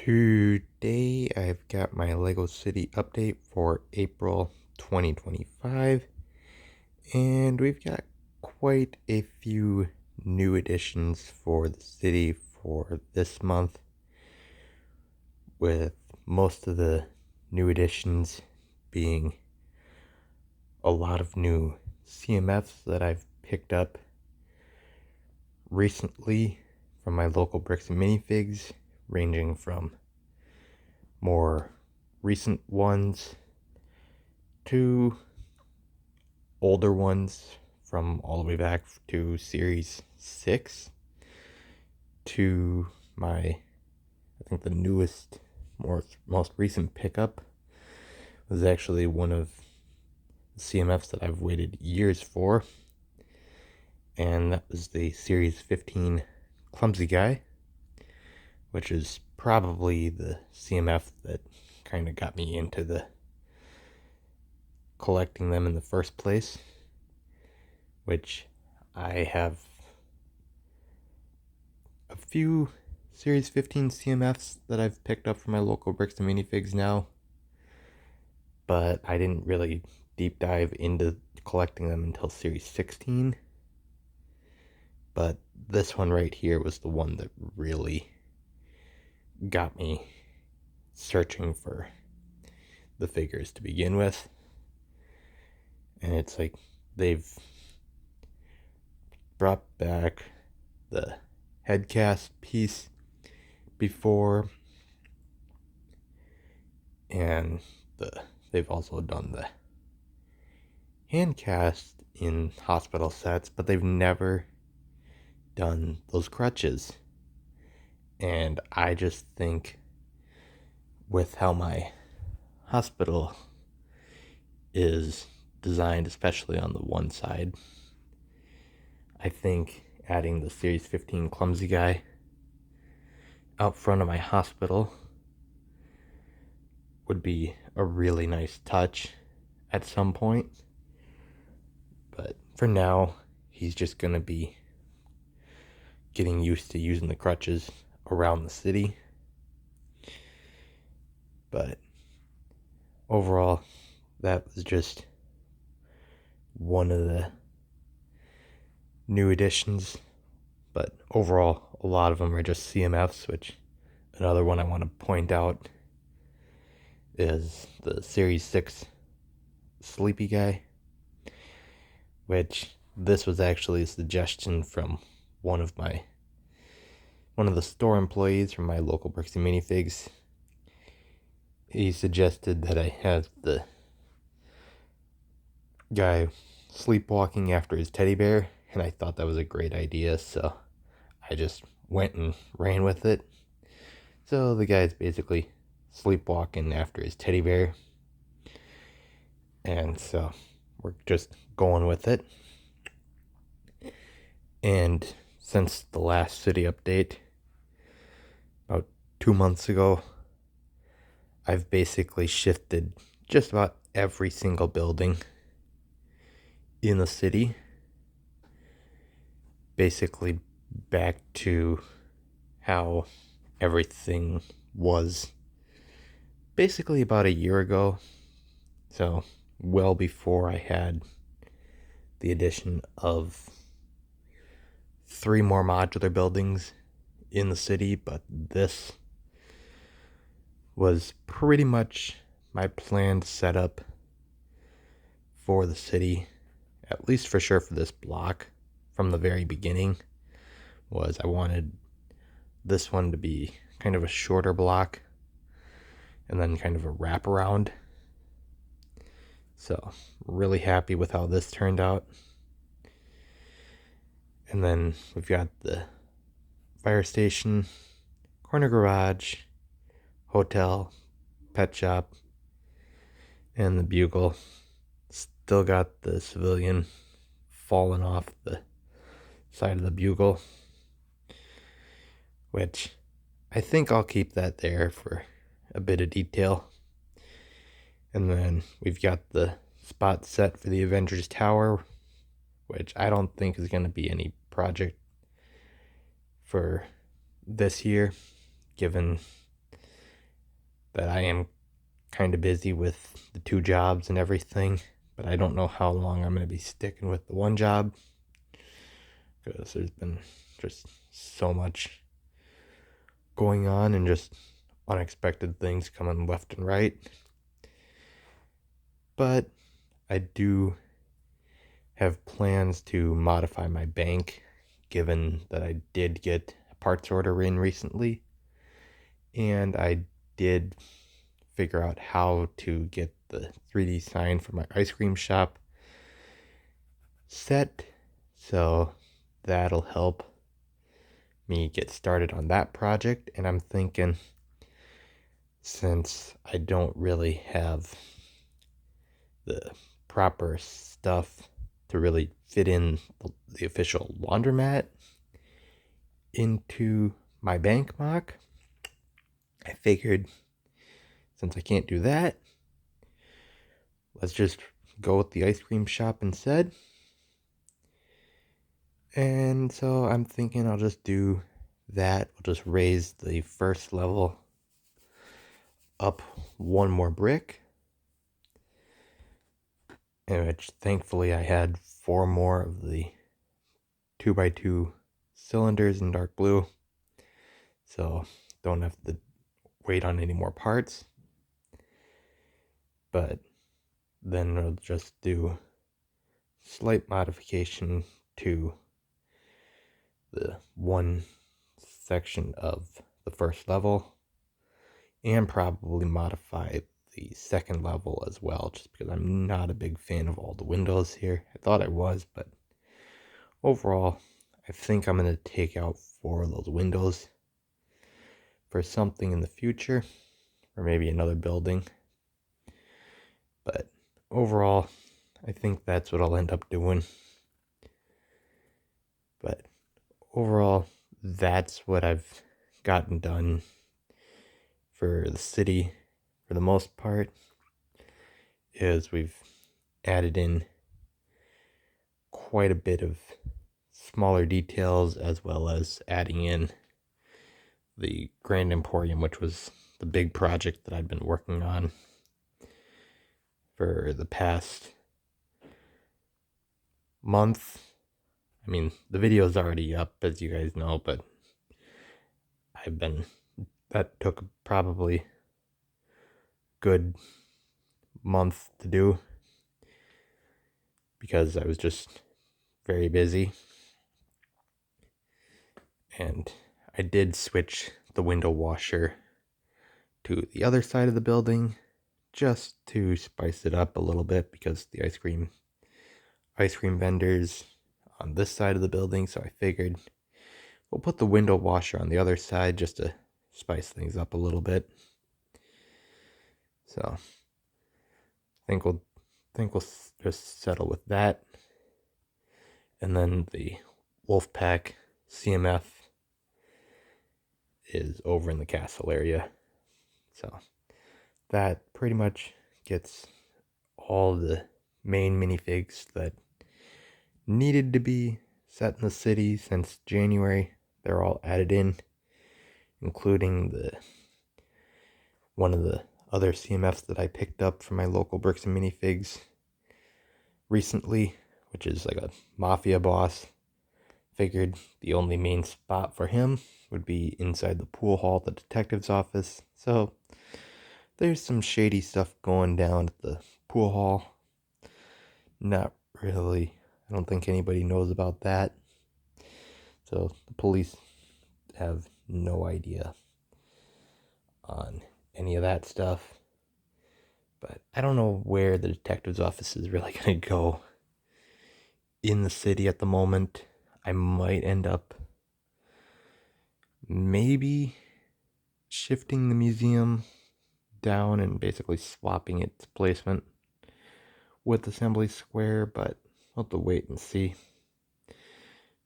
Today I've got my LEGO City update for April 2025, and we've got quite a few new additions for the city for this month, with most of the new additions being a lot of new CMFs that I've picked up recently from my local Bricks and Minifigs, ranging from more recent ones to older ones from all the way back to Series 6 to I think the newest, most recent pickup was actually one of the CMFs that I've waited years for, and that was the Series 15 Clumsy Guy, which is probably the CMF that kind of got me into the collecting them in the first place, which I have a few Series 15 CMFs that I've picked up from my local Bricks and Minifigs now, but I didn't really deep dive into collecting them until Series 16. But this one right here was the one that really got me searching for the figures to begin with. And it's like they've brought back the headcast piece before, and they've also done the handcast in hospital sets, but they've never done those crutches. And I just think with how my hospital is designed, especially on the one side, I think adding the Series 15 Clumsy Guy out front of my hospital would be a really nice touch at some point. But for now, he's just going to be getting used to using the crutches around the city. But overall, that was just one of the new additions. But overall, a lot of them are just CMFs, which another one I want to point out is the Series 6 Sleepy Guy, which this was actually a suggestion from one of the store employees from my local Bricks and Minifigs. He suggested that I have the guy sleepwalking after his teddy bear, and I thought that was a great idea, so I just went and ran with it. So the guy's basically sleepwalking after his teddy bear, and so we're just going with it. And since the last city update, about 2 months ago, I've basically shifted just about every single building in the city basically back to how everything was basically about a year ago. So well before I had the addition of 3 more modular buildings in the city, but this was pretty much my planned setup for the city, at least for sure for this block from the very beginning. Was I wanted this one to be kind of a shorter block and then kind of a wraparound. So really happy with how this turned out. And then we've got the fire station, corner garage, hotel, pet shop, and the bugle. Still got the civilian falling off the side of the bugle, which I think I'll keep that there for a bit of detail. And then we've got the spot set for the Avengers Tower, which I don't think is going to be any project for this year, given that I am kind of busy with the 2 jobs and everything, but I don't know how long I'm going to be sticking with the one job because there's been just so much going on and just unexpected things coming left and right. But I do have plans to modify my bank given that I did get a parts order in recently, and I did figure out how to get the 3D sign for my ice cream shop set, so that'll help me get started on that project. And I'm thinking, since I don't really have the proper stuff to really fit in the official laundromat into my bank mock, I figured since I can't do that, let's just go with the ice cream shop instead. And so I'm thinking I'll just do that. We'll just raise the first level up one more brick, in which thankfully I had 4 more of the 2x2 cylinders in dark blue, so don't have to wait on any more parts. But then I'll just do slight modification to the one section of the first level, and probably modify the second level as well, just because I'm not a big fan of all the windows here. I thought I was, but overall, I think I'm going to take out 4 of those windows for something in the future, or maybe another building. But overall, I think that's what I'll end up doing. But overall, that's what I've gotten done for the city for the most part, is we've added in quite a bit of smaller details, as well as adding in the Grand Emporium, which was the big project that I've been working on for the past month. I mean, the video's already up, as you guys know, but that took probably good month to do because I was just very busy. And I did switch the window washer to the other side of the building just to spice it up a little bit, because the ice cream vendors on this side of the building, so I figured we'll put the window washer on the other side just to spice things up a little bit. So I think we'll just settle with that. And then the Wolfpack CMF is over in the castle area. So that pretty much gets all the main minifigs that needed to be set in the city since January. They're all added in, including one of the other CMFs that I picked up from my local Bricks and Minifigs recently, which is like a mafia boss. Figured the only main spot for him would be inside the pool hall, the detective's office. So there's some shady stuff going down at the pool hall. Not really. I don't think anybody knows about that. So the police have no idea on any of that stuff. But I don't know where the detective's office is really going to go in the city at the moment. I might end up maybe shifting the museum down and basically swapping its placement with Assembly Square, but we'll have to wait and see.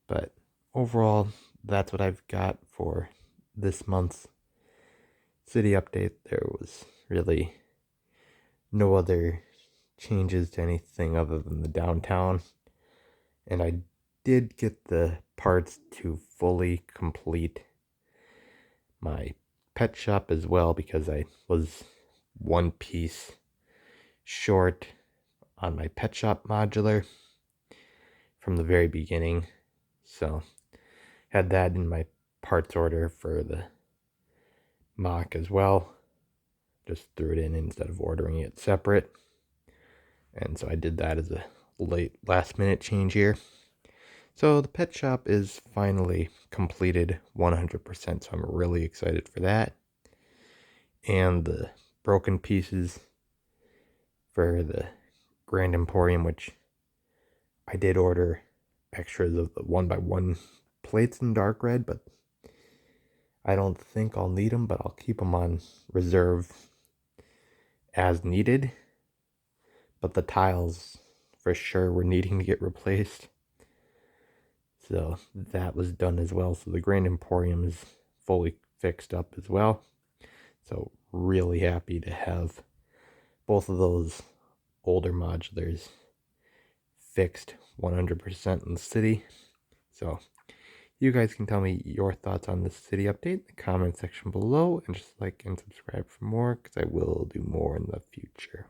But overall, that's what I've got for this month's city update. There was really no other changes to anything other than the downtown, and I did get the parts to fully complete my pet shop as well because I was one piece short on my pet shop modular from the very beginning. So had that in my parts order for the mock as well. Just threw it in instead of ordering it separate. And so I did that as a last minute change here. So the pet shop is finally completed 100%, so I'm really excited for that. And the broken pieces for the Grand Emporium, which I did order extras of the 1x1 plates in dark red, but I don't think I'll need them, but I'll keep them on reserve as needed. But the tiles for sure were needing to get replaced. So that was done as well. So the Grand Emporium is fully fixed up as well. So really happy to have both of those older modulars fixed 100% in the city. So you guys can tell me your thoughts on this city update in the comment section below, and just like and subscribe for more because I will do more in the future.